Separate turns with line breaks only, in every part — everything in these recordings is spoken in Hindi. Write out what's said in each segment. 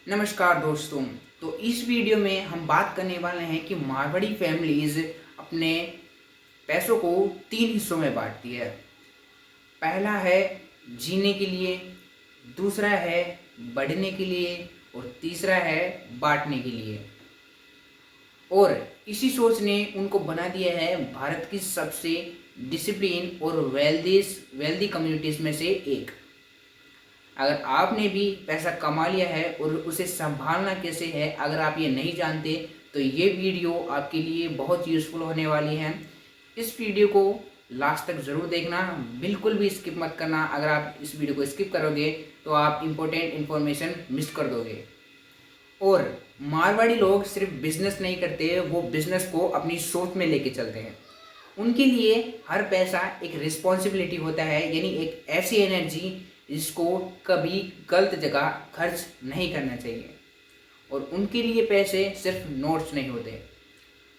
नमस्कार दोस्तों। तो इस वीडियो में हम बात करने वाले हैं कि मारवाड़ी फैमिलीज अपने पैसों को तीन हिस्सों में बांटती है। पहला है जीने के लिए, दूसरा है बढ़ने के लिए और तीसरा है बांटने के लिए। और इसी सोच ने उनको बना दिया है भारत की सबसे डिसिप्लिन और वेल्दी कम्युनिटीज़ में से एक। अगर आपने भी पैसा कमा लिया है और उसे संभालना कैसे है, अगर आप ये नहीं जानते तो ये वीडियो आपके लिए बहुत यूज़फुल होने वाली है। इस वीडियो को लास्ट तक ज़रूर देखना, बिल्कुल भी स्किप मत करना। अगर आप इस वीडियो को स्किप करोगे तो आप इम्पोर्टेंट इन्फॉर्मेशन मिस कर दोगे। और मारवाड़ी लोग सिर्फ बिजनेस नहीं करते, वो बिजनेस को अपनी सोच में लेके चलते हैं। उनके लिए हर पैसा एक रिस्पॉन्सिबिलिटी होता है, यानी एक ऐसी एनर्जी जिसको कभी गलत जगह खर्च नहीं करना चाहिए। और उनके लिए पैसे सिर्फ नोट्स नहीं होते,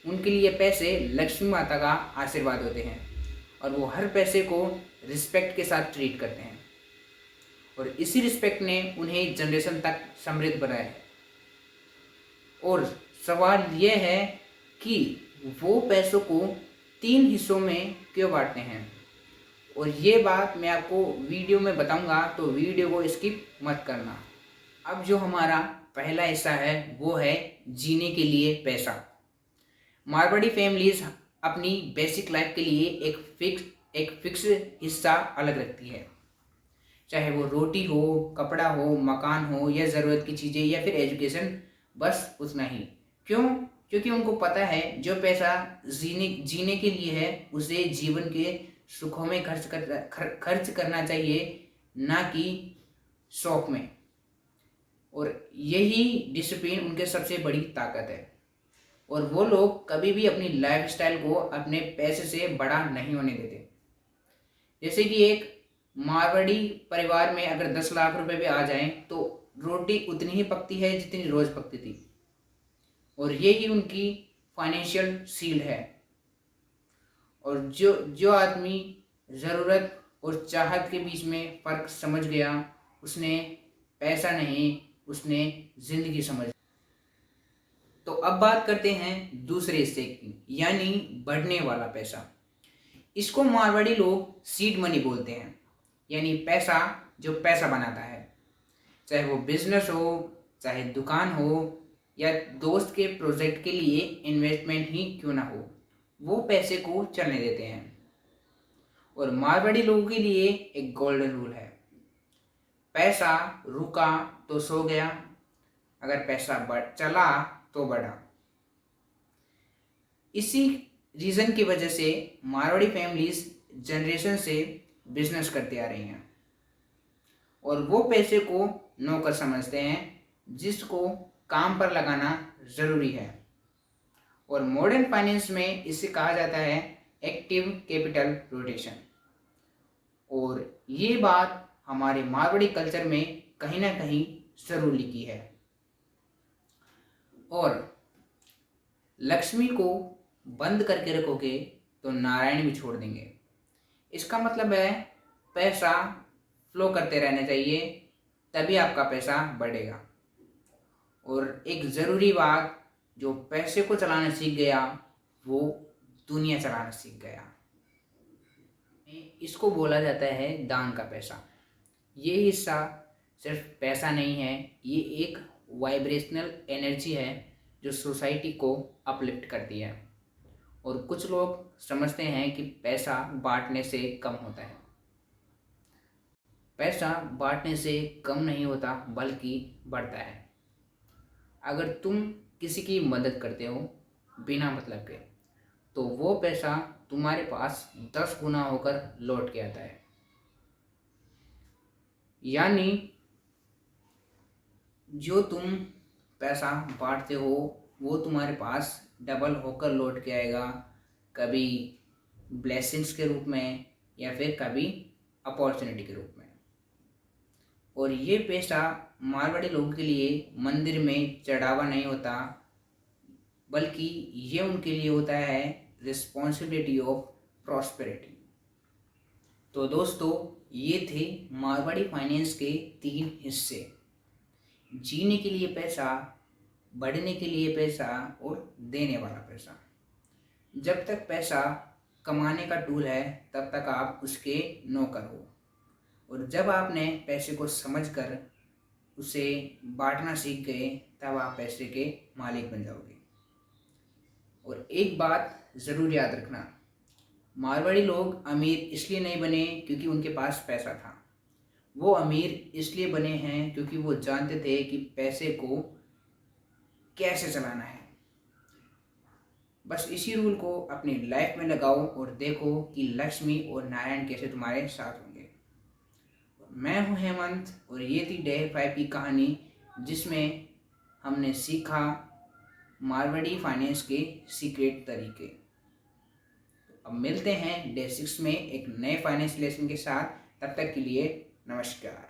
उनके लिए पैसे लक्ष्मी माता का आशीर्वाद होते हैं। और वो हर पैसे को रिस्पेक्ट के साथ ट्रीट करते हैं और इसी रिस्पेक्ट ने उन्हें जनरेशन तक समृद्ध बनाया है। और सवाल यह है कि वो पैसों को तीन हिस्सों में क्यों बांटते हैं, और ये बात मैं आपको वीडियो में बताऊंगा, तो वीडियो को स्किप मत करना। अब जो हमारा पहला हिस्सा है वो है जीने के लिए पैसा। मारवाड़ी फैमिलीज अपनी बेसिक लाइफ के लिए एक फिक्स हिस्सा अलग रखती है, चाहे वो रोटी हो, कपड़ा हो, मकान हो या ज़रूरत की चीज़ें या फिर एजुकेशन, बस उतना ही। क्यों? क्योंकि उनको पता है जो पैसा जीने के लिए है उसे जीवन के सुखों में खर्च करना चाहिए, ना कि शौक में। और यही डिसिप्लिन उनके सबसे बड़ी ताकत है। और वो लोग कभी भी अपनी लाइफस्टाइल को अपने पैसे से बड़ा नहीं होने देते। जैसे कि एक मारवाड़ी परिवार में अगर 10 लाख रुपए भी आ जाएं तो रोटी उतनी ही पकती है जितनी रोज पकती थी। और यही उनकी फाइनेंशियल शील्ड है। और जो जो आदमी ज़रूरत और चाहत के बीच में फ़र्क समझ गया, उसने पैसा नहीं, उसने ज़िंदगी समझ। तो अब बात करते हैं दूसरे हिस्से की, यानी बढ़ने वाला पैसा। इसको मारवाड़ी लोग सीड मनी बोलते हैं, यानी पैसा जो पैसा बनाता है। चाहे वो बिजनेस हो, चाहे दुकान हो या दोस्त के प्रोजेक्ट के लिए इन्वेस्टमेंट ही क्यों ना हो, वो पैसे को चलने देते हैं। और मारवाड़ी लोगों के लिए एक गोल्डन रूल है, पैसा रुका तो सो गया, अगर पैसा चला तो बढ़ा। इसी रीज़न की वजह से मारवाड़ी फैमिलीज जनरेशन से बिजनेस करते आ रही हैं और वो पैसे को नौकर समझते हैं जिसको काम पर लगाना ज़रूरी है। और मॉडर्न फाइनेंस में इसे कहा जाता है एक्टिव कैपिटल रोटेशन। और ये बात हमारे मारवाड़ी कल्चर में कहीं ना कहीं ज़रूर लिखी है। और लक्ष्मी को बंद करके रखोगे तो नारायण भी छोड़ देंगे। इसका मतलब है पैसा फ्लो करते रहना चाहिए, तभी आपका पैसा बढ़ेगा। और एक ज़रूरी बात, जो पैसे को चलाना सीख गया वो दुनिया चलाना सीख गया। इसको बोला जाता है दान का पैसा। ये हिस्सा सिर्फ पैसा नहीं है, ये एक वाइब्रेशनल एनर्जी है जो सोसाइटी को अपलिफ्ट करती है। और कुछ लोग समझते हैं कि पैसा बांटने से कम होता है। पैसा बांटने से कम नहीं होता बल्कि बढ़ता है। अगर तुम किसी की मदद करते हो बिना मतलब के, तो वो पैसा तुम्हारे पास 10 गुना होकर लौट के आता है। यानी जो तुम पैसा बांटते हो वो तुम्हारे पास डबल होकर लौट के आएगा, कभी ब्लेसिंग्स के रूप में या फिर कभी अपॉर्चुनिटी के रूप में। और ये पैसा मारवाड़ी लोगों के लिए मंदिर में चढ़ावा नहीं होता, बल्कि ये उनके लिए होता है रिस्पॉन्सिबिलिटी ऑफ प्रॉस्पेरिटी। तो दोस्तों, ये थे मारवाड़ी फाइनेंस के 3 हिस्से। जीने के लिए पैसा, बढ़ने के लिए पैसा और देने वाला पैसा। जब तक पैसा कमाने का टूल है तब तक आप उसके नौकर हो, और जब आपने पैसे को समझकर उसे बांटना सीख गए तब आप पैसे के मालिक बन जाओगे। और एक बात ज़रूर याद रखना, मारवाड़ी लोग अमीर इसलिए नहीं बने क्योंकि उनके पास पैसा था, वो अमीर इसलिए बने हैं क्योंकि वो जानते थे कि पैसे को कैसे चलाना है। बस इसी रूल को अपनी लाइफ में लगाओ और देखो कि लक्ष्मी और नारायण कैसे तुम्हारे साथ होंगे। मैं हूं हेमंत और ये थी डे 5 की कहानी, जिसमें हमने सीखा मारवाड़ी फाइनेंस के सीक्रेट तरीके। अब मिलते हैं डे 6 में एक नए फाइनेंस लेसन के साथ। तब तक के लिए नमस्कार।